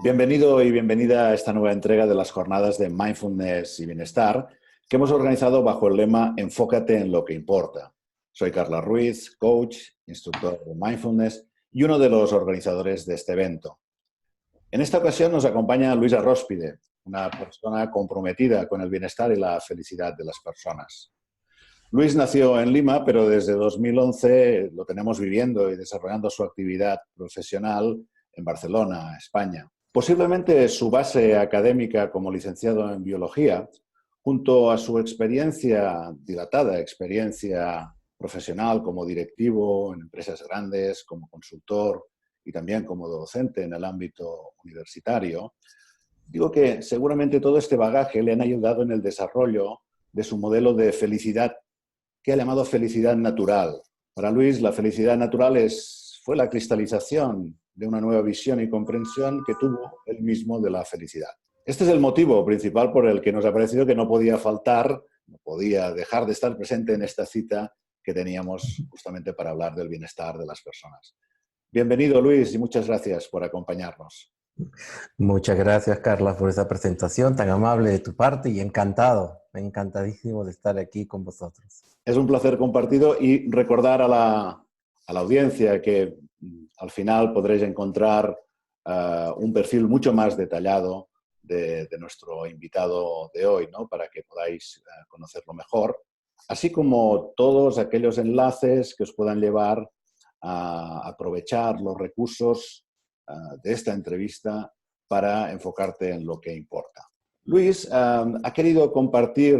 Bienvenido y bienvenida a esta nueva entrega de las jornadas de Mindfulness y Bienestar que hemos organizado bajo el lema Enfócate en lo que importa. Soy Carla Ruiz, coach, instructor de Mindfulness y uno de los organizadores de este evento. En esta ocasión nos acompaña Luis Arróspide, una persona comprometida con el bienestar y la felicidad de las personas. Luis nació en Lima, pero desde 2011 lo tenemos viviendo y desarrollando su actividad profesional en Barcelona, España. Posiblemente su base académica como licenciado en biología, junto a su dilatada experiencia profesional como directivo en empresas grandes, como consultor y también como docente en el ámbito universitario, digo que seguramente todo este bagaje le han ayudado en el desarrollo de su modelo de felicidad que ha llamado felicidad natural. Para Luis, la felicidad natural fue la cristalización de una nueva visión y comprensión que tuvo él mismo de la felicidad. Este es el motivo principal por el que nos ha parecido que no podía faltar, no podía dejar de estar presente en esta cita que teníamos justamente para hablar del bienestar de las personas. Bienvenido, Luis, y muchas gracias por acompañarnos. Muchas gracias, Carla, por esa presentación tan amable de tu parte y encantadísimo de estar aquí con vosotros. Es un placer compartido y recordar a la audiencia que al final podréis encontrar un perfil mucho más detallado de nuestro invitado de hoy, ¿no? Para que podáis conocerlo mejor, así como todos aquellos enlaces que os puedan llevar a aprovechar los recursos de esta entrevista para enfocarte en lo que importa. Luis ha querido compartir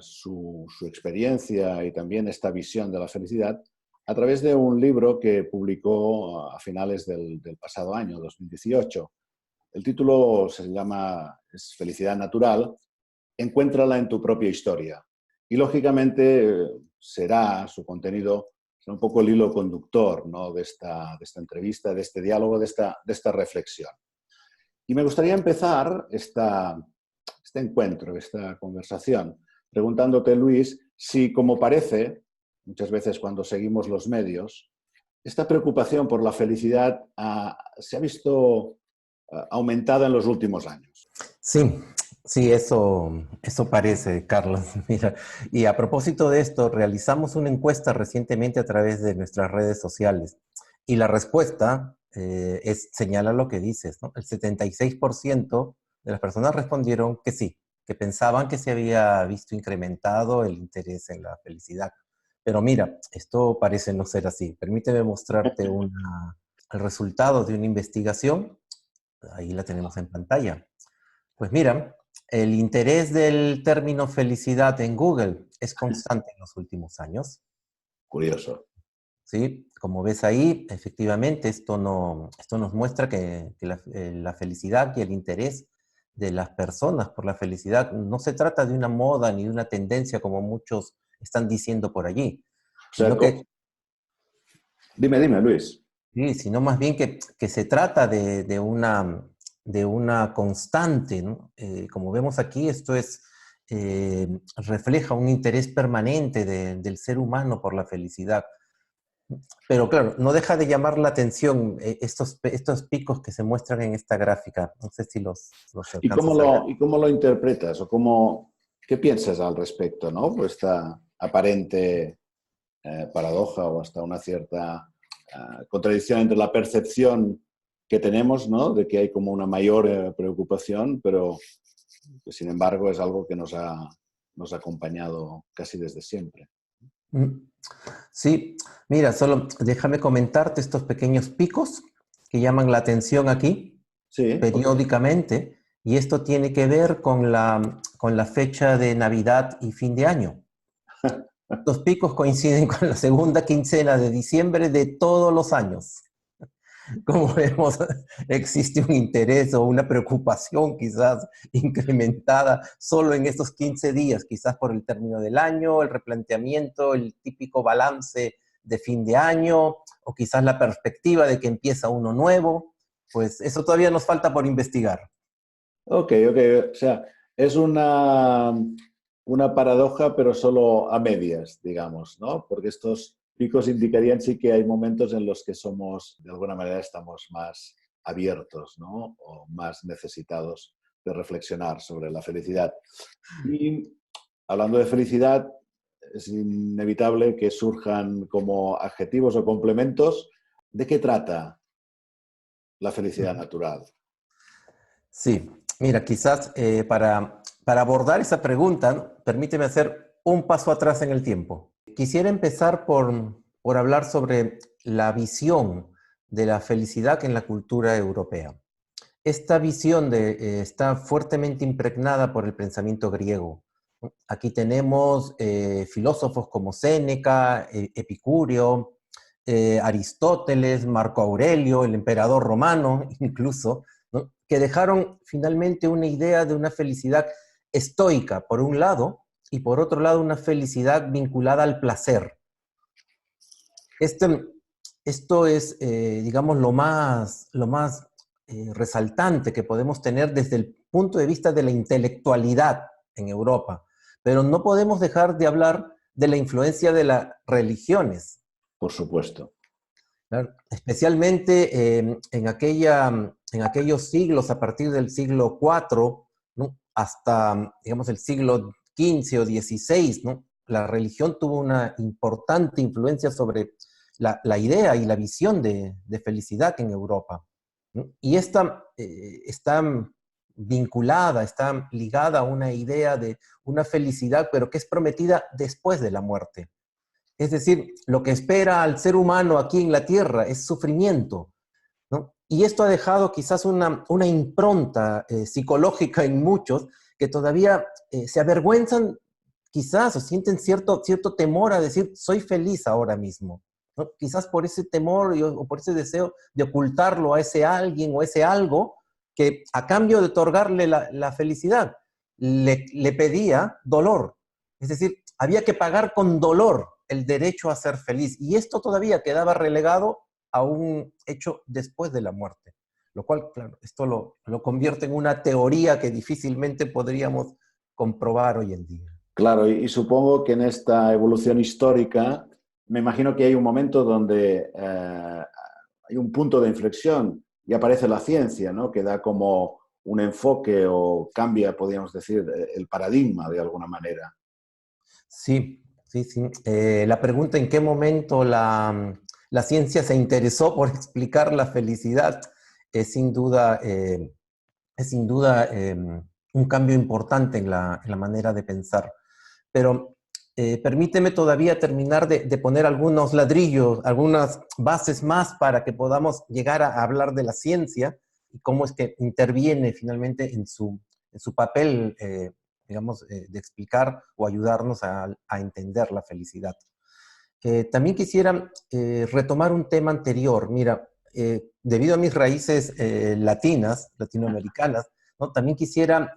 su experiencia y también esta visión de la felicidad a través de un libro que publicó a finales del pasado año, 2018. El título se llama Felicidad Natural, encuéntrala en tu propia historia. Y lógicamente será su contenido un poco el hilo conductor, ¿no? de esta entrevista, de este diálogo, de esta reflexión. Y me gustaría empezar este encuentro, esta conversación, preguntándote, Luis, si como parece, muchas veces cuando seguimos los medios, esta preocupación por la felicidad se ha visto aumentada en los últimos años. Sí, eso parece, Carlos. Mira, y a propósito de esto, realizamos una encuesta recientemente a través de nuestras redes sociales y la respuesta señala lo que dices, ¿no? El 76% de las personas respondieron que sí, que pensaban que se había visto incrementado el interés en la felicidad. Pero mira, esto parece no ser así. Permíteme mostrarte el resultado de una investigación. Ahí la tenemos en pantalla. Pues mira, el interés del término felicidad en Google es constante en los últimos años. Curioso. ¿Sí? Como ves ahí, efectivamente, esto nos muestra que la felicidad y el interés de las personas por la felicidad no se trata de una moda ni de una tendencia como muchos están diciendo por allí, O sea, sino que... Dime, Luis. Sí, sino más bien que se trata de una constante, ¿no? Como vemos aquí, esto refleja un interés permanente del ser humano por la felicidad. Pero claro, no deja de llamar la atención estos picos que se muestran en esta gráfica. No sé si los alcanzas a ver. ¿Y cómo lo interpretas? ¿O qué piensas al respecto, ¿no? Pues esta aparente paradoja o hasta una cierta contradicción entre la percepción que tenemos, ¿no? De que hay como una mayor preocupación, pero que sin embargo es algo que nos ha acompañado casi desde siempre. Sí, mira, solo déjame comentarte estos pequeños picos que llaman la atención aquí Sí, periódicamente, y esto tiene que ver con la fecha de Navidad y fin de año. Los picos coinciden con la segunda quincena de diciembre de todos los años. Como vemos, existe un interés o una preocupación quizás incrementada solo en estos 15 días, quizás por el término del año, el replanteamiento, el típico balance de fin de año, o quizás la perspectiva de que empieza uno nuevo. Pues eso todavía nos falta por investigar. Ok. O sea, es una paradoja, pero solo a medias, digamos, ¿no? Porque estos picos indicarían sí que hay momentos en los que de alguna manera estamos más abiertos, ¿no? O más necesitados de reflexionar sobre la felicidad. Y hablando de felicidad, es inevitable que surjan como adjetivos o complementos. ¿De qué trata la felicidad natural? Sí, mira, quizás para abordar esa pregunta, ¿no? Permíteme hacer un paso atrás en el tiempo. Quisiera empezar por hablar sobre la visión de la felicidad en la cultura europea. Esta visión está fuertemente impregnada por el pensamiento griego. Aquí tenemos filósofos como Séneca, Epicurio, Aristóteles, Marco Aurelio, el emperador romano incluso, ¿no? Que dejaron finalmente una idea de una felicidad estoica, por un lado, y por otro lado una felicidad vinculada al placer. Este, esto es, digamos, lo más resaltante que podemos tener desde el punto de vista de la intelectualidad en Europa. Pero no podemos dejar de hablar de la influencia de las religiones. Por supuesto. Claro. Especialmente en aquellos siglos, a partir del siglo IV, ¿no? Hasta, digamos, el siglo XV o XVI, ¿no? La religión tuvo una importante influencia sobre la idea y la visión de felicidad en Europa, ¿no? Y esta está vinculada, está ligada a una idea de una felicidad, pero que es prometida después de la muerte. Es decir, lo que espera al ser humano aquí en la Tierra es sufrimiento, ¿no? Y esto ha dejado quizás una impronta psicológica en muchos que todavía se avergüenzan quizás o sienten cierto temor a decir, soy feliz ahora mismo, ¿no? Quizás por ese temor o por ese deseo de ocultarlo a ese alguien o ese algo que a cambio de otorgarle la felicidad, le pedía dolor. Es decir, había que pagar con dolor el derecho a ser feliz. Y esto todavía quedaba relegado a un hecho después de la muerte. Lo cual, claro, esto lo convierte en una teoría que difícilmente podríamos comprobar hoy en día. Claro, y supongo que en esta evolución histórica, me imagino que hay un momento donde hay un punto de inflexión y aparece la ciencia, ¿no? Que da como un enfoque o cambia, podríamos decir, el paradigma de alguna manera. Sí, sí, sí. La pregunta en qué momento la ciencia se interesó por explicar la felicidad es sin duda, un cambio importante en la manera de pensar. Pero permíteme todavía terminar de poner algunos ladrillos, algunas bases más para que podamos llegar a hablar de la ciencia y cómo es que interviene finalmente en su papel, digamos, de explicar o ayudarnos a entender la felicidad. También quisiera retomar un tema anterior. Mira, debido a mis raíces latinoamericanas, ¿no? También quisiera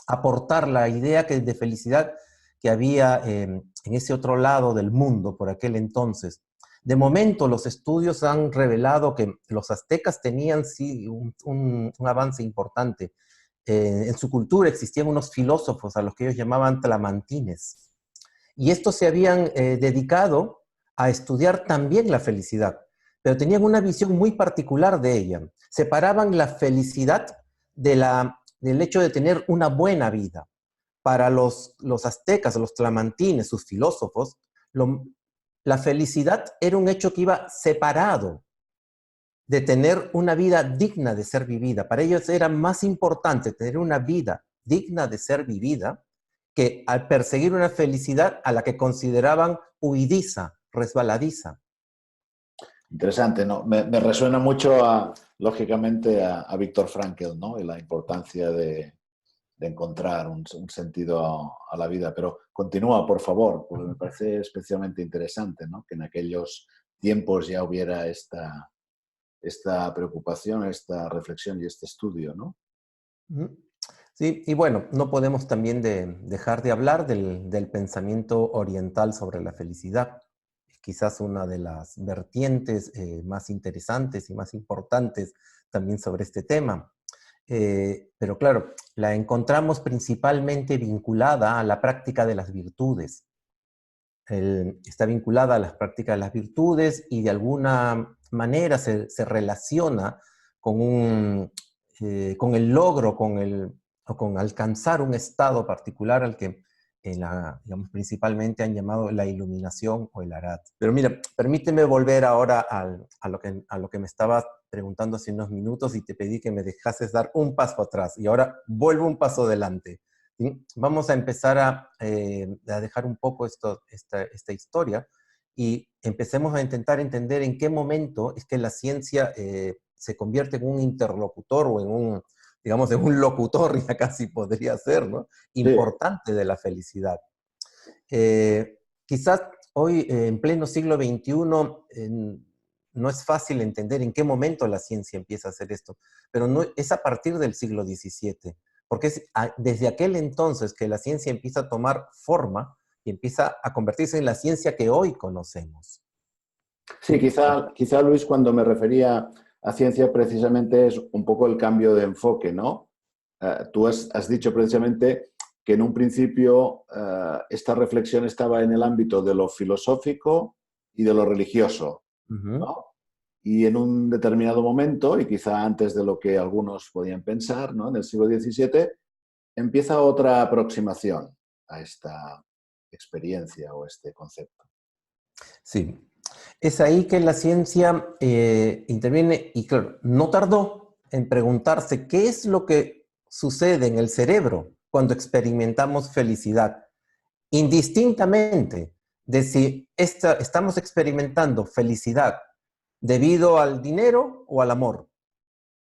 aportar la idea de felicidad que había en ese otro lado del mundo por aquel entonces. De momento, los estudios han revelado que los aztecas tenían sí un avance importante. En su cultura existían unos filósofos a los que ellos llamaban tlamantines. Y estos se habían dedicado a estudiar también la felicidad, pero tenían una visión muy particular de ella. Separaban la felicidad del hecho de tener una buena vida. Para los aztecas, los tlamantines, sus filósofos, la felicidad era un hecho que iba separado de tener una vida digna de ser vivida. Para ellos era más importante tener una vida digna de ser vivida que al perseguir una felicidad a la que consideraban huidiza, resbaladiza. Interesante, ¿no? Me resuena mucho, lógicamente, a Viktor Frankl, ¿no? Y la importancia de encontrar un sentido a la vida. Pero continúa, por favor, porque me parece especialmente interesante, ¿no? Que en aquellos tiempos ya hubiera esta preocupación, esta reflexión y este estudio, ¿no? Sí, y bueno, no podemos también dejar de hablar del pensamiento oriental sobre la felicidad. Es quizás una de las vertientes más interesantes y más importantes también sobre este tema. Pero claro, la encontramos principalmente vinculada a la práctica de las virtudes. Está vinculada a las prácticas de las virtudes y de alguna manera se relaciona con el logro, o con alcanzar un estado particular al que digamos, principalmente han llamado la iluminación o el arat. Pero mira, permíteme volver ahora a lo que me estabas preguntando hace unos minutos y te pedí que me dejases dar un paso atrás. Y ahora vuelvo un paso adelante. ¿Sí? Vamos a empezar a dejar un poco esta historia y empecemos a intentar entender en qué momento es que la ciencia se convierte en un interlocutor o digamos, en un locutor, ya casi podría ser, ¿no? Sí, Importante de la felicidad. Quizás hoy, en pleno siglo XXI, no es fácil entender en qué momento la ciencia empieza a hacer esto, pero no, es a partir del siglo XVII, porque es desde aquel entonces que la ciencia empieza a tomar forma y empieza a convertirse en la ciencia que hoy conocemos. sí, quizá Luis, cuando me refería a ciencia, precisamente es un poco el cambio de enfoque, ¿no? Tú has dicho precisamente que en un principio esta reflexión estaba en el ámbito de lo filosófico y de lo religioso, ¿no? Y en un determinado momento, y quizá antes de lo que algunos podían pensar, ¿no? En el siglo XVII, empieza otra aproximación a esta experiencia o este concepto. Sí, es ahí que la ciencia interviene y claro, no tardó en preguntarse qué es lo que sucede en el cerebro cuando experimentamos felicidad, indistintamente de si estamos experimentando felicidad debido al dinero o al amor.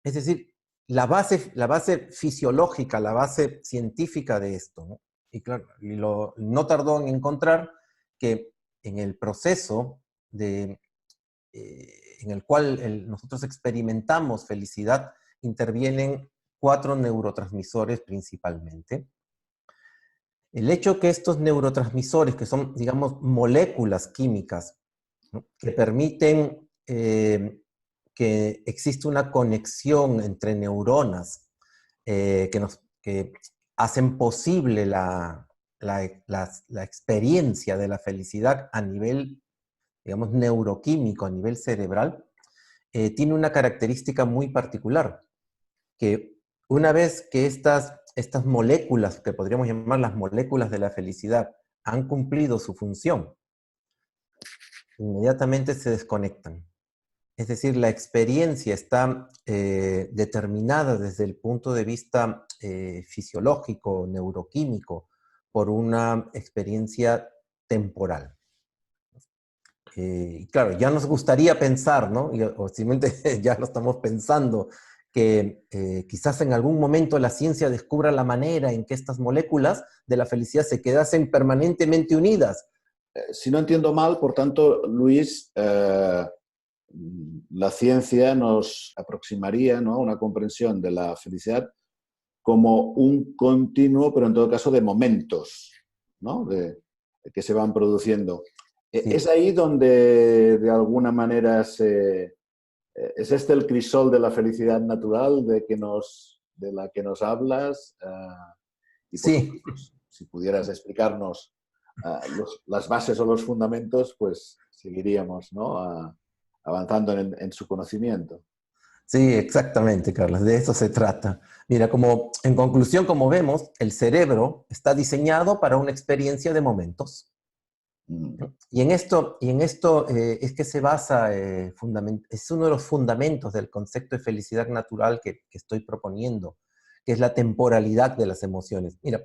Es decir, la base fisiológica, la base científica de esto, ¿no? Y claro, no tardó en encontrar que en el proceso en el cual nosotros experimentamos felicidad, intervienen 4 neurotransmisores principalmente. El hecho que estos neurotransmisores, que son, digamos, moléculas químicas, ¿no?, que permiten que existe una conexión entre neuronas que hacen posible la experiencia de la felicidad a nivel, digamos, neuroquímico, a nivel cerebral, tiene una característica muy particular, que una vez que estas moléculas, que podríamos llamar las moléculas de la felicidad, han cumplido su función, inmediatamente se desconectan. Es decir, la experiencia está determinada desde el punto de vista fisiológico, neuroquímico, por una experiencia temporal. Y claro, ya nos gustaría pensar, ¿no? O simplemente ya lo estamos pensando, que quizás en algún momento la ciencia descubra la manera en que estas moléculas de la felicidad se quedasen permanentemente unidas. Si no entiendo mal, por tanto, Luis, la ciencia nos aproximaría, ¿no?, a una comprensión de la felicidad como un continuo, pero en todo caso de momentos, ¿no?, que se van produciendo. Es Sí, ahí donde de alguna manera es este el crisol de la felicidad natural de la que nos hablas. Y por sí. supuesto, si pudieras explicarnos las bases o los fundamentos, pues seguiríamos, ¿no?, avanzando en su conocimiento. Sí, exactamente, Carlos, de eso se trata. Mira, en conclusión, como vemos, el cerebro está diseñado para una experiencia de momentos. Mm. Y en esto es que se basa, es uno de los fundamentos del concepto de felicidad natural que estoy proponiendo, que es la temporalidad de las emociones. Mira,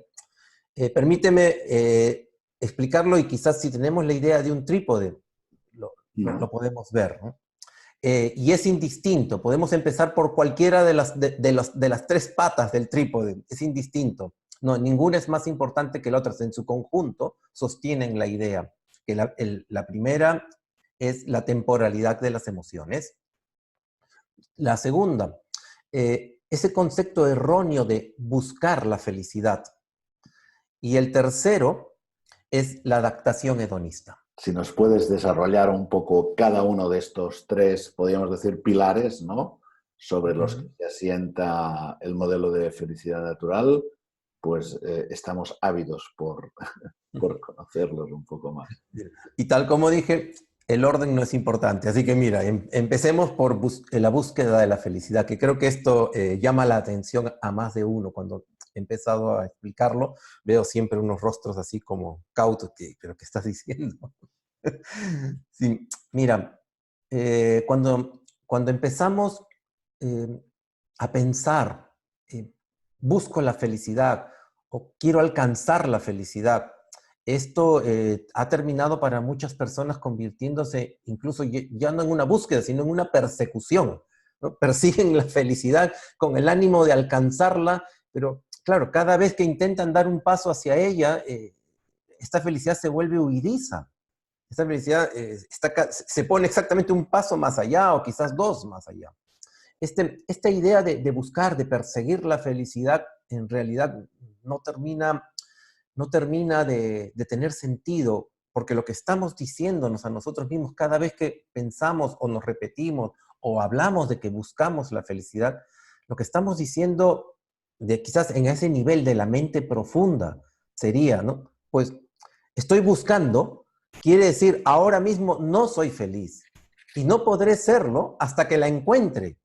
permíteme explicarlo y quizás si tenemos la idea de un trípode, lo podemos ver, ¿no? Y es indistinto. Podemos empezar por cualquiera de las 3 patas del trípode. Es indistinto. No, ninguna es más importante que la otra. En su conjunto sostienen la idea. Que la primera es la temporalidad de las emociones. La segunda, ese concepto erróneo de buscar la felicidad. Y el tercero es la adaptación hedonista. Si nos puedes desarrollar un poco cada uno de estos 3, podríamos decir, pilares, ¿no?, sobre los que se asienta el modelo de felicidad natural, pues estamos ávidos por conocerlos un poco más. Y tal como dije, el orden no es importante. Así que mira, empecemos por la búsqueda de la felicidad, que creo que esto llama la atención a más de uno. Cuando he empezado a explicarlo, veo siempre unos rostros así como cautos, pero ¿qué estás diciendo? Sí, mira, cuando empezamos eh, a pensar, eh, busco la felicidad o quiero alcanzar la felicidad, esto ha terminado para muchas personas convirtiéndose incluso ya no en una búsqueda, sino en una persecución, ¿no? Persiguen la felicidad con el ánimo de alcanzarla, pero claro, cada vez que intentan dar un paso hacia ella, esta felicidad se vuelve huidiza. Esta felicidad se pone exactamente un paso más allá o quizás dos más allá. Esta idea de buscar, de perseguir la felicidad, en realidad no termina, no termina de tener sentido, porque lo que estamos diciéndonos a nosotros mismos cada vez que pensamos o nos repetimos o hablamos de que buscamos la felicidad, lo que estamos diciendo de quizás en ese nivel de la mente profunda sería, ¿no? Pues estoy buscando, quiere decir ahora mismo no soy feliz y no podré serlo hasta que la encuentre.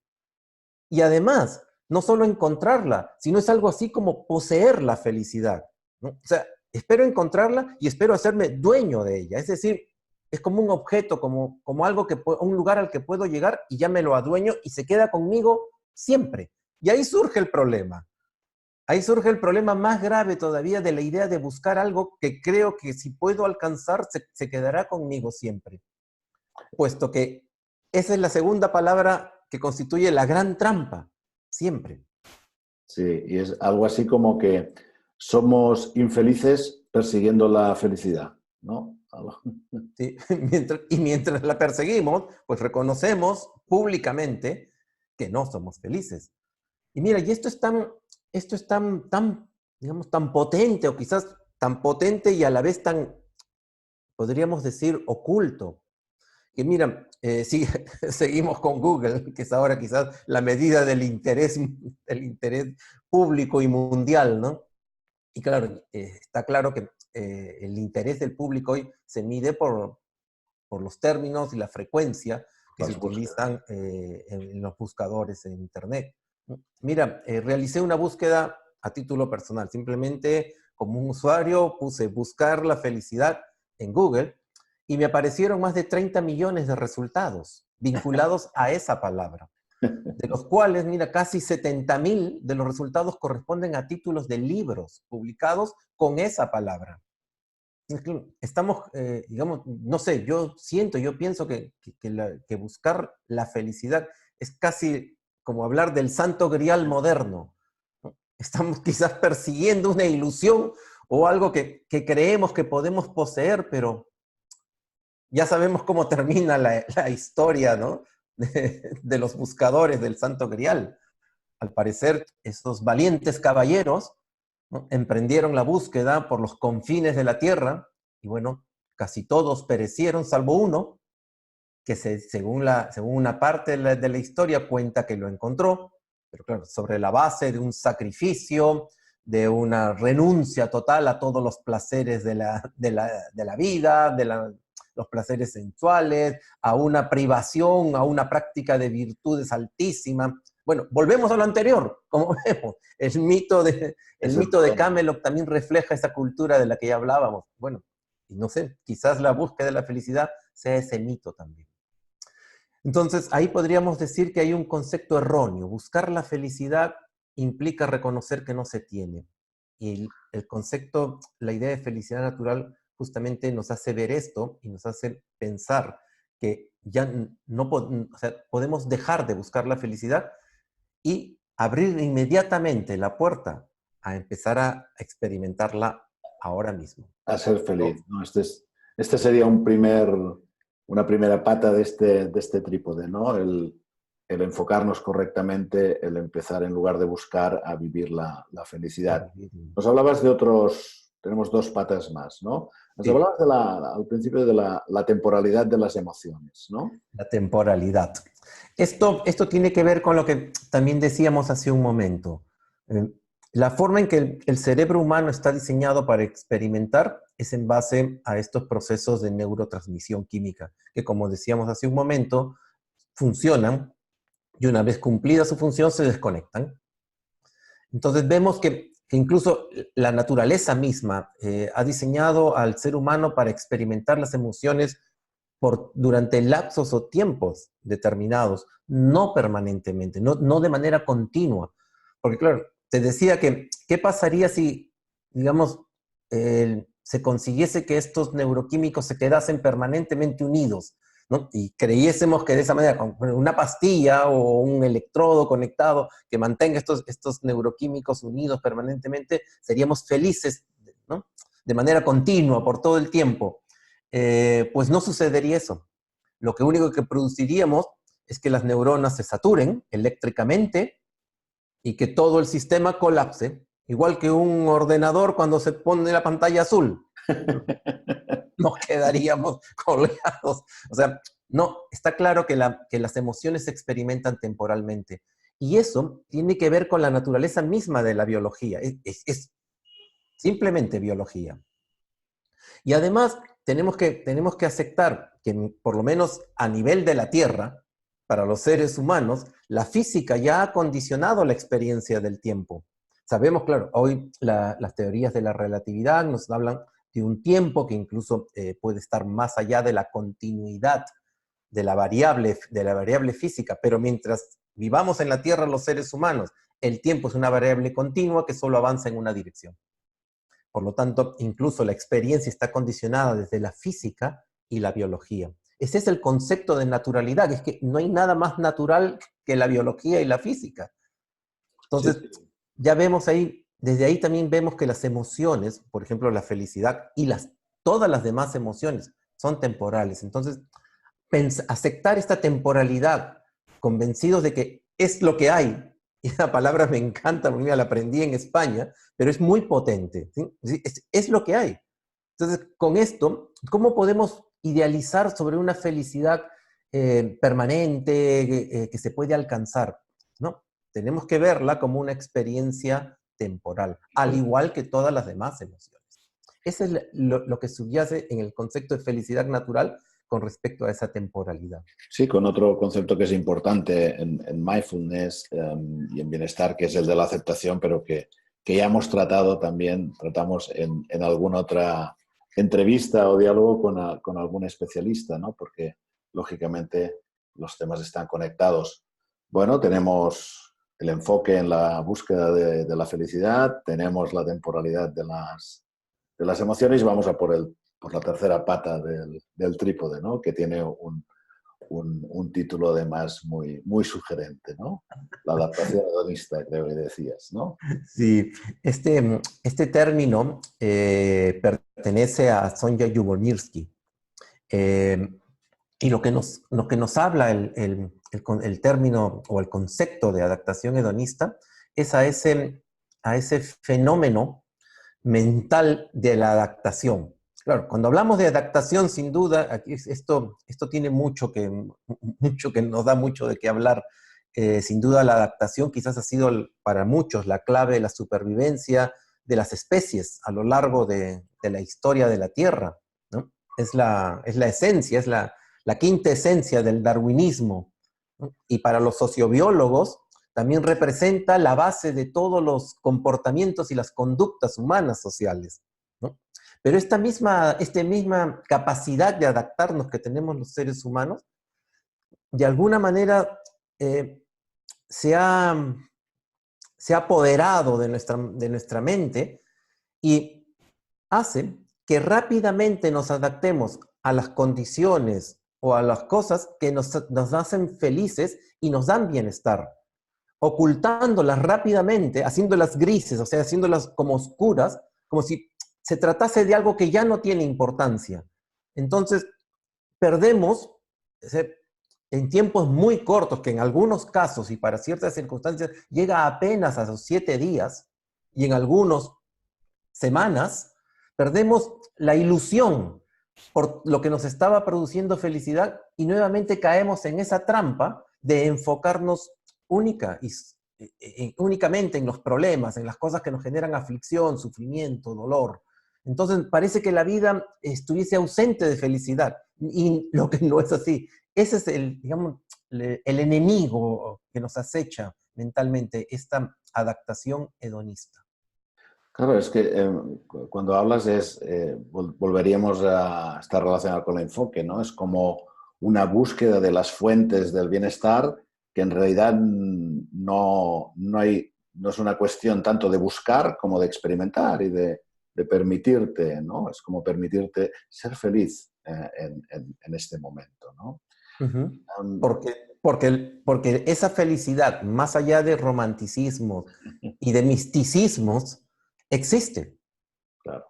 Y además, no solo encontrarla, sino es algo así como poseer la felicidad, ¿no? O sea, espero encontrarla y espero hacerme dueño de ella. Es decir, es como un objeto, como algo un lugar al que puedo llegar y ya me lo adueño y se queda conmigo siempre. Y ahí surge el problema. Ahí surge el problema más grave todavía de la idea de buscar algo que creo que si puedo alcanzar se quedará conmigo siempre. Puesto que esa es la segunda palabra que constituye la gran trampa, siempre. Sí, y es algo así como que somos infelices persiguiendo la felicidad, ¿no? ¿Sí? Mientras la perseguimos, pues reconocemos públicamente que no somos felices. Y mira, y esto es tan, digamos, tan potente, o quizás tan potente y a la vez tan, podríamos decir, oculto. Que mira, sí, seguimos con Google, que es ahora quizás la medida del interés público y mundial, ¿no? Y claro, está claro que el interés del público hoy se mide por los términos y la frecuencia que se Las búsquedas. utilizan en los buscadores en Internet. Mira, realicé una búsqueda a título personal, simplemente como un usuario puse buscar la felicidad en Google y me aparecieron más de 30 millones de resultados vinculados a esa palabra, de los cuales, mira, casi 70.000 de los resultados corresponden a títulos de libros publicados con esa palabra. Estamos, digamos, no sé, yo pienso que buscar la felicidad es casi como hablar del santo grial moderno, ¿no? Estamos quizás persiguiendo una ilusión o algo que creemos que podemos poseer, pero ya sabemos cómo termina la historia, ¿no? De los buscadores del santo grial. Al parecer, esos valientes caballeros, ¿no?, emprendieron la búsqueda por los confines de la tierra y bueno, casi todos perecieron, salvo uno, que según una parte de la historia cuenta que lo encontró, pero claro, sobre la base de un sacrificio, de una renuncia total a todos los placeres de la vida, los placeres sensuales, a una privación, a una práctica de virtudes altísima. Bueno, volvemos a lo anterior, como vemos, el Es el mito de problema. Camelot también refleja esa cultura de la que ya hablábamos. Bueno, y no sé, quizás la búsqueda de la felicidad sea ese mito también. Entonces, ahí podríamos decir que hay un concepto erróneo. Buscar la felicidad implica reconocer que no se tiene. Y el concepto, la idea de felicidad natural justamente nos hace ver esto y nos hace pensar que ya no o sea, podemos dejar de buscar la felicidad y abrir inmediatamente la puerta a empezar a experimentarla ahora mismo. A ser ¿No? feliz, ¿no? Este sería una primera pata de este trípode, ¿no? El enfocarnos correctamente, el empezar en lugar de buscar a vivir la felicidad. Nos hablabas de tenemos dos patas más, ¿no? Nos Sí, hablabas al principio de la temporalidad de las emociones, ¿no? la temporalidad. Esto tiene que ver con lo que también decíamos hace un momento. La forma en que el cerebro humano está diseñado para experimentar es en base a estos procesos de neurotransmisión química, que como decíamos hace un momento, funcionan y una vez cumplida su función se desconectan. Entonces vemos que incluso la naturaleza misma ha diseñado al ser humano para experimentar las emociones durante lapsos o tiempos determinados, no permanentemente, no de manera continua. Porque claro, te decía que, ¿qué pasaría si, digamos, se consiguiese que estos neuroquímicos se quedasen permanentemente unidos, ¿no? Y creyésemos que de esa manera, con una pastilla o un electrodo conectado que mantenga estos neuroquímicos unidos permanentemente, seríamos felices, ¿no? De manera continua, por todo el tiempo. Pues no sucedería eso. Lo que único que produciríamos es que las neuronas se saturen eléctricamente y que todo el sistema colapse, igual que un ordenador cuando se pone la pantalla azul. Nos quedaríamos colgados. O sea, no, está claro que las emociones se experimentan temporalmente. Y eso tiene que ver con la naturaleza misma de la biología. Es simplemente biología. Y además tenemos que aceptar que por lo menos a nivel de la Tierra, para los seres humanos, la física ya ha condicionado la experiencia del tiempo. Sabemos, claro, hoy las teorías de la relatividad nos hablan de un tiempo que incluso puede estar más allá de la continuidad de la variable física, pero mientras vivamos en la Tierra los seres humanos, el tiempo es una variable continua que solo avanza en una dirección. Por lo tanto, incluso la experiencia está condicionada desde la física y la biología. Ese es el concepto de naturalidad, es que no hay nada más natural que la biología y la física. Entonces, Sí. ya vemos ahí, desde ahí también vemos que las emociones, por ejemplo, la felicidad y todas las demás emociones son temporales. Entonces, aceptar esta temporalidad, convencidos de que es lo que hay, y la palabra me encanta, porque la aprendí en España, pero es muy potente, ¿sí? Es lo que hay. Entonces, con esto, ¿cómo podemos idealizar sobre una felicidad permanente que se puede alcanzar? ¿No? Tenemos que verla como una experiencia temporal, al igual que todas las demás emociones. Eso es lo que subyace en el concepto de felicidad natural con respecto a esa temporalidad. Sí, con otro concepto que es importante en mindfulness y en bienestar, que es el de la aceptación, pero que ya hemos tratado también, tratamos en alguna otra entrevista o diálogo con algún especialista, ¿no? Porque, lógicamente, los temas están conectados. Bueno, tenemos el enfoque en la búsqueda de la felicidad, tenemos la temporalidad de las emociones y vamos a por la tercera pata del trípode, ¿no? Que tiene un título además muy sugerente, ¿no? La adaptación hedonista, creo que decías, ¿no? Sí, este término pertenece a Sonja Lyubomirsky. Y lo que nos habla el término o el concepto de adaptación hedonista es a ese fenómeno mental de la adaptación. Claro, cuando hablamos de adaptación, sin duda, aquí esto tiene mucho que nos da mucho de qué hablar. Sin duda, la adaptación quizás ha sido para muchos la clave de la supervivencia de las especies a lo largo de la historia de la Tierra, ¿no? Es la esencia, es la quinta esencia del darwinismo, ¿no? Y para los sociobiólogos, también representa la base de todos los comportamientos y las conductas humanas sociales, ¿no? Pero esta misma capacidad de adaptarnos que tenemos los seres humanos, de alguna manera eh, se ha, se ha apoderado de nuestra mente y hace que rápidamente nos adaptemos a las condiciones o a las cosas que nos hacen felices y nos dan bienestar, ocultándolas rápidamente, haciéndolas grises, o sea, haciéndolas como oscuras, como si se tratase de algo que ya no tiene importancia. Entonces, perdemos en tiempos muy cortos, que en algunos casos y para ciertas circunstancias llega apenas a los 7 días y en algunos semanas, perdemos la ilusión por lo que nos estaba produciendo felicidad y nuevamente caemos en esa trampa de enfocarnos únicamente en los problemas, en las cosas que nos generan aflicción, sufrimiento, dolor. Entonces parece que la vida estuviese ausente de felicidad, y lo que no es así. Ese es el, digamos, el enemigo que nos acecha mentalmente, esta adaptación hedonista. Claro, es que cuando hablas volveríamos a estar relacionado con el enfoque, ¿no? Es como una búsqueda de las fuentes del bienestar que en realidad no es una cuestión tanto de buscar como de experimentar y de permitirte, ¿no? Es como permitirte ser feliz en este momento, ¿no? Uh-huh. Um, Porque esa felicidad, más allá de romanticismos y de misticismos, existe. claro.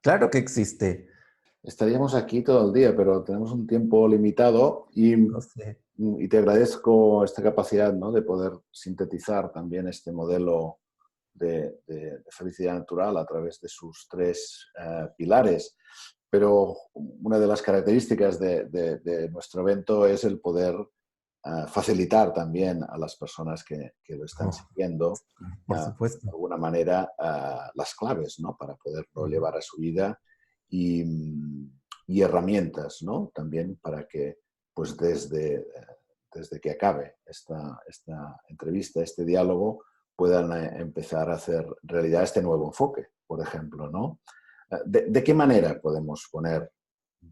Claro que existe. Estaríamos aquí todo el día, pero tenemos un tiempo limitado No sé. y te agradezco esta capacidad, ¿no? De poder sintetizar también este modelo de felicidad natural a través de sus tres pilares. Pero una de las características de nuestro evento es el poder facilitar también a las personas que lo están Oh, siguiendo, por de supuesto. alguna manera, las claves, ¿no? Para poderlo Uh-huh. llevar a su vida y, y herramientas, ¿no? También para que, pues desde que acabe esta entrevista, este diálogo, puedan empezar a hacer realidad este nuevo enfoque, por ejemplo, ¿no? ¿De qué manera podemos poner,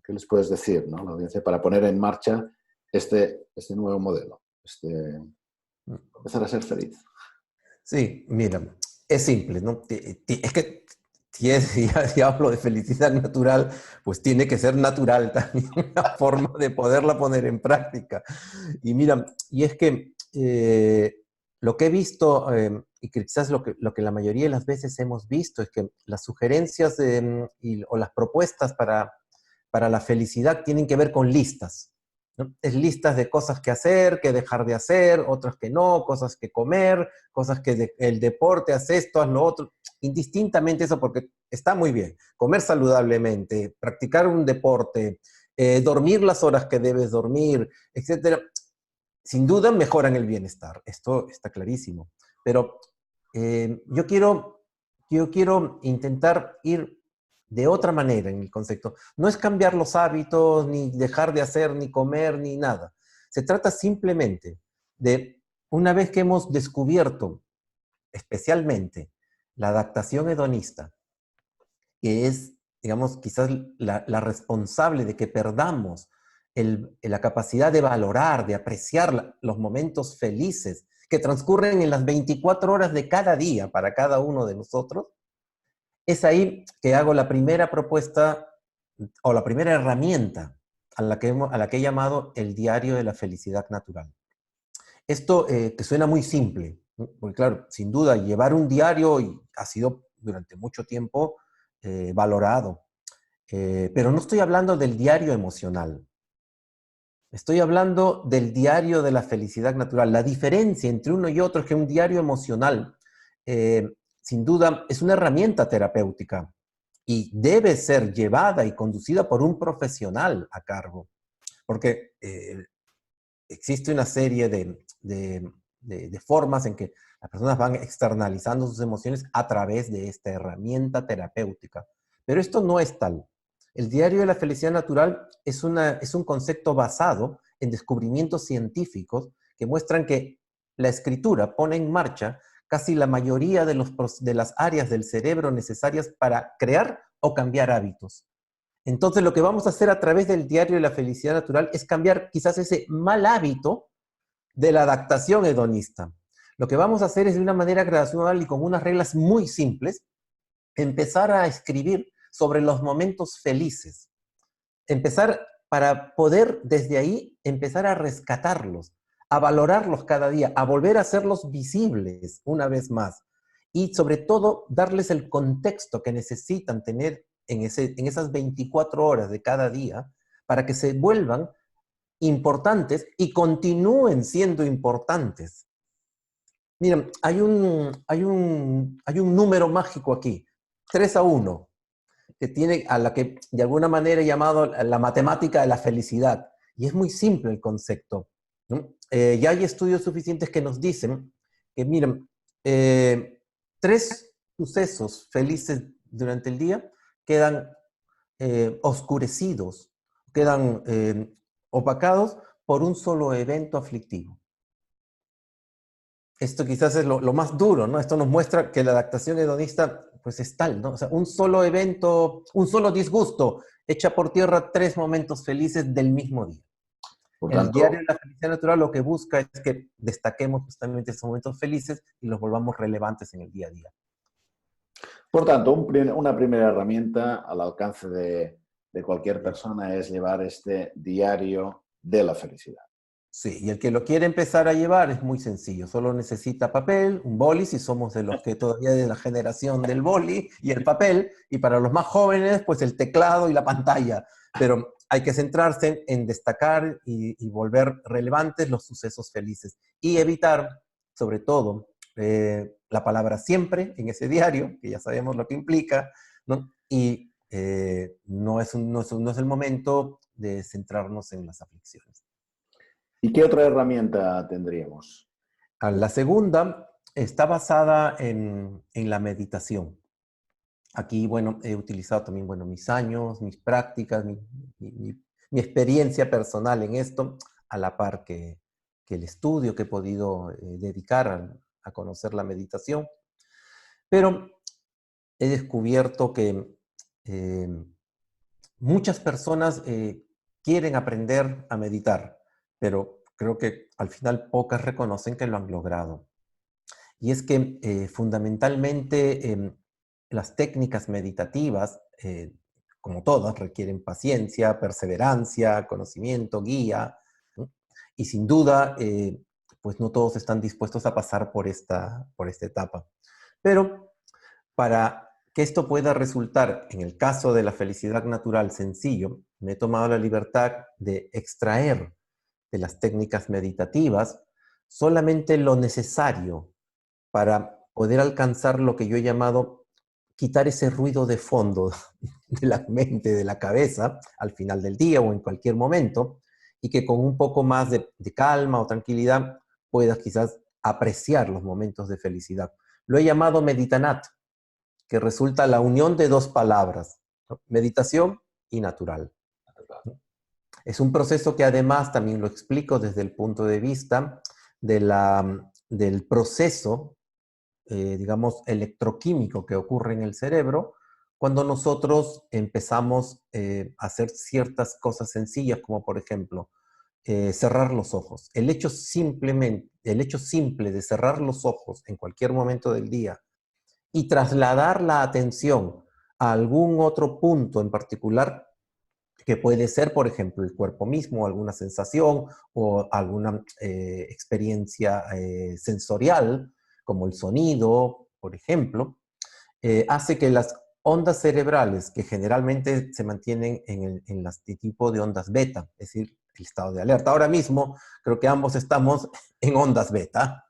qué les puedes decir, ¿no? La audiencia, para poner en marcha este nuevo modelo, empezar a ser feliz? Sí, mira, es simple, ¿no? Es que si hablo de felicidad natural, pues tiene que ser natural también la forma de poderla poner en práctica. Y mira, y es que lo que he visto, y que quizás lo que la mayoría de las veces hemos visto, es que las sugerencias o las propuestas para la felicidad tienen que ver con listas, ¿no? Es listas de cosas que hacer, que dejar de hacer, otras que no, cosas que comer, cosas que el deporte, haz esto, haz lo otro. Indistintamente eso, porque está muy bien. Comer saludablemente, practicar un deporte, dormir las horas que debes dormir, etcétera, sin duda mejoran el bienestar. Esto está clarísimo. Pero yo quiero intentar ir de otra manera en el concepto. No es cambiar los hábitos, ni dejar de hacer, ni comer, ni nada. Se trata simplemente de, una vez que hemos descubierto especialmente la adaptación hedonista, que es, digamos, quizás la responsable de que perdamos la capacidad de valorar, de apreciar los momentos felices que transcurren en las 24 horas de cada día para cada uno de nosotros. Es ahí que hago la primera propuesta o la primera herramienta a la que he llamado el diario de la felicidad natural. Esto que suena muy simple, ¿no? Porque claro, sin duda llevar un diario ha sido durante mucho tiempo valorado, pero no estoy hablando del diario emocional, estoy hablando del diario de la felicidad natural. La diferencia entre uno y otro es que un diario emocional, eh, sin duda, es una herramienta terapéutica y debe ser llevada y conducida por un profesional a cargo, porque existe una serie de formas en que las personas van externalizando sus emociones a través de esta herramienta terapéutica. Pero esto no es tal. El diario de la felicidad natural es un concepto basado en descubrimientos científicos que muestran que la escritura pone en marcha casi la mayoría de las áreas del cerebro necesarias para crear o cambiar hábitos. Entonces, lo que vamos a hacer a través del diario de la felicidad natural es cambiar quizás ese mal hábito de la adaptación hedonista. Lo que vamos a hacer es de una manera gradual y con unas reglas muy simples, empezar a escribir sobre los momentos felices. Empezar para poder desde ahí empezar a rescatarlos, a valorarlos cada día, a volver a hacerlos visibles una vez más. Y sobre todo, darles el contexto que necesitan tener en esas 24 horas de cada día para que se vuelvan importantes y continúen siendo importantes. Miren, hay un número mágico aquí, 3-1, que tiene a la que de alguna manera he llamado la matemática de la felicidad. Y es muy simple el concepto, ¿no? Ya hay estudios suficientes que nos dicen que, miren, 3 sucesos felices durante el día, quedan oscurecidos, quedan opacados por un solo evento aflictivo. Esto quizás es lo más duro, ¿no? Esto nos muestra que la adaptación hedonista pues es tal, ¿no? O sea, un solo evento, un solo disgusto, echa por tierra 3 momentos felices del mismo día. Por El tanto, diario de la felicidad natural lo que busca es que destaquemos justamente esos momentos felices y los volvamos relevantes en el día a día. por tanto, una primera herramienta al alcance de cualquier persona es llevar este diario de la felicidad. Sí, y el que lo quiere empezar a llevar es muy sencillo, solo necesita papel, un boli, si somos de los que todavía de la generación del boli y el papel, y para los más jóvenes, pues el teclado y la pantalla, pero hay que centrarse en destacar y volver relevantes los sucesos felices y evitar, sobre todo, la palabra siempre en ese diario, que ya sabemos lo que implica, ¿no? Y no es el momento de centrarnos en las aflicciones. ¿Y qué otra herramienta tendríamos? La segunda está basada en la meditación. Aquí, bueno, he utilizado también, bueno, mis años, mis prácticas, mi experiencia personal en esto, a la par que el estudio que he podido dedicar a conocer la meditación. Pero he descubierto que eh, muchas personas quieren aprender a meditar, pero creo que al final pocas reconocen que lo han logrado. Y es que fundamentalmente las técnicas meditativas, como todas, requieren paciencia, perseverancia, conocimiento, guía, ¿no? Y sin duda, pues no todos están dispuestos a pasar por esta etapa. Pero para que esto pueda resultar, en el caso de la felicidad natural sencillo, me he tomado la libertad de extraer de las técnicas meditativas solamente lo necesario para poder alcanzar lo que yo he llamado quitar ese ruido de fondo de la mente, de la cabeza, al final del día o en cualquier momento, y que con un poco más de calma o tranquilidad puedas quizás apreciar los momentos de felicidad. Lo he llamado meditanat, que resulta la unión de 2 palabras, ¿no? Meditación y natural. Es un proceso que además también lo explico desde el punto de vista del proceso digamos, electroquímico que ocurre en el cerebro cuando nosotros empezamos a hacer ciertas cosas sencillas, como por ejemplo, cerrar los ojos. El hecho simple de cerrar los ojos en cualquier momento del día y trasladar la atención a algún otro punto en particular, que puede ser, por ejemplo, el cuerpo mismo, alguna sensación o alguna experiencia sensorial, como el sonido, por ejemplo, hace que las ondas cerebrales, que generalmente se mantienen en este tipo de ondas beta, es decir, el estado de alerta. Ahora mismo creo que ambos estamos en ondas beta,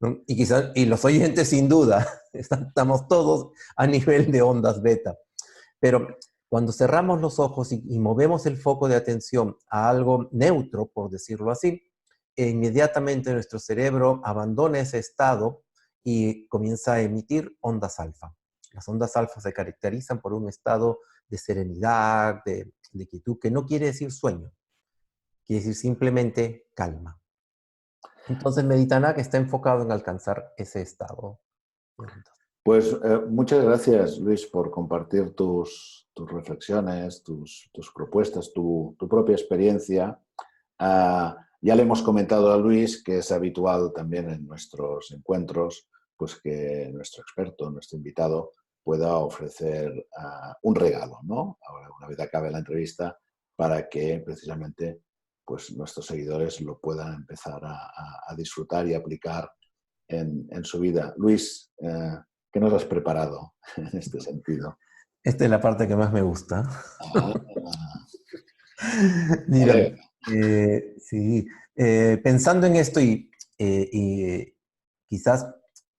¿no? Y quizás, y los oyentes sin duda, estamos todos a nivel de ondas beta. Pero cuando cerramos los ojos y movemos el foco de atención a algo neutro, por decirlo así, inmediatamente nuestro cerebro abandona ese estado y comienza a emitir ondas alfa. Las ondas alfa se caracterizan por un estado de serenidad, de quietud, que no quiere decir sueño, quiere decir simplemente calma. Entonces, Meditaná que está enfocado en alcanzar ese estado. Pues muchas gracias, Luis, por compartir tus reflexiones, tus propuestas, tu propia experiencia. Ya le hemos comentado a Luis que es habitual también en nuestros encuentros, pues que nuestro experto, nuestro invitado, pueda ofrecer un regalo, ¿no? Ahora, una vez acabe la entrevista, para que precisamente pues, nuestros seguidores lo puedan empezar a disfrutar y aplicar en su vida. Luis, ¿qué nos has preparado en este sentido? Esta es la parte que más me gusta. Ah, Mira, vale. sí, pensando en esto y quizás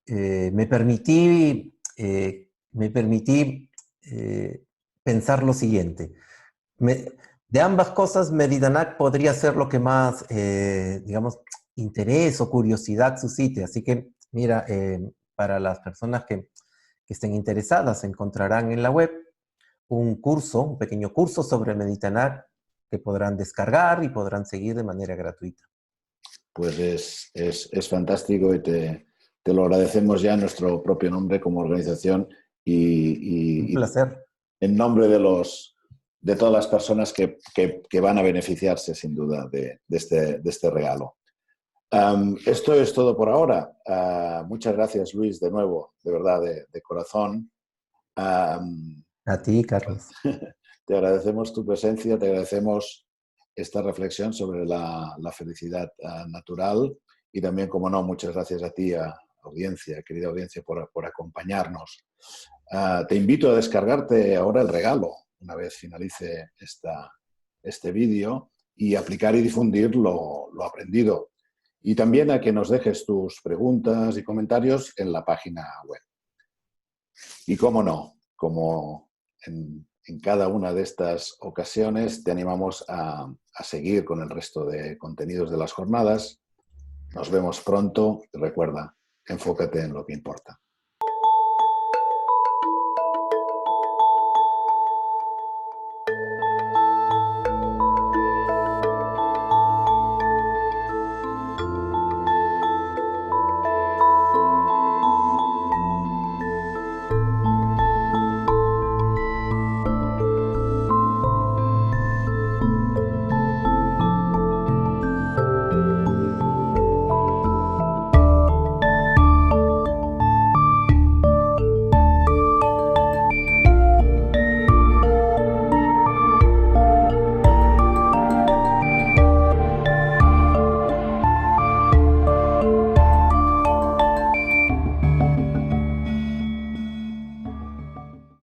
me permití pensar lo siguiente. De ambas cosas, Meditanak podría ser lo que más, digamos, interés o curiosidad suscite. Así que, mira, para las personas que estén interesadas, encontrarán en la web un curso, un pequeño curso sobre Meditanar que podrán descargar y podrán seguir de manera gratuita. Pues es fantástico y te lo agradecemos ya en nuestro propio nombre como organización Un placer. en nombre de todas las personas que van a beneficiarse sin duda de este regalo. Esto es todo por ahora. Muchas gracias, Luis, de nuevo, de verdad, de corazón. A ti, Carlos. Te agradecemos tu presencia, te agradecemos esta reflexión sobre la felicidad natural y también, como no, muchas gracias a ti, audiencia, querida audiencia, por acompañarnos. Te invito a descargarte ahora el regalo, una vez finalice este vídeo, y aplicar y difundir lo aprendido. Y también a que nos dejes tus preguntas y comentarios en la página web. Y cómo no, como en cada una de estas ocasiones, te animamos a seguir con el resto de contenidos de las jornadas. Nos vemos pronto y recuerda, enfócate en lo que importa.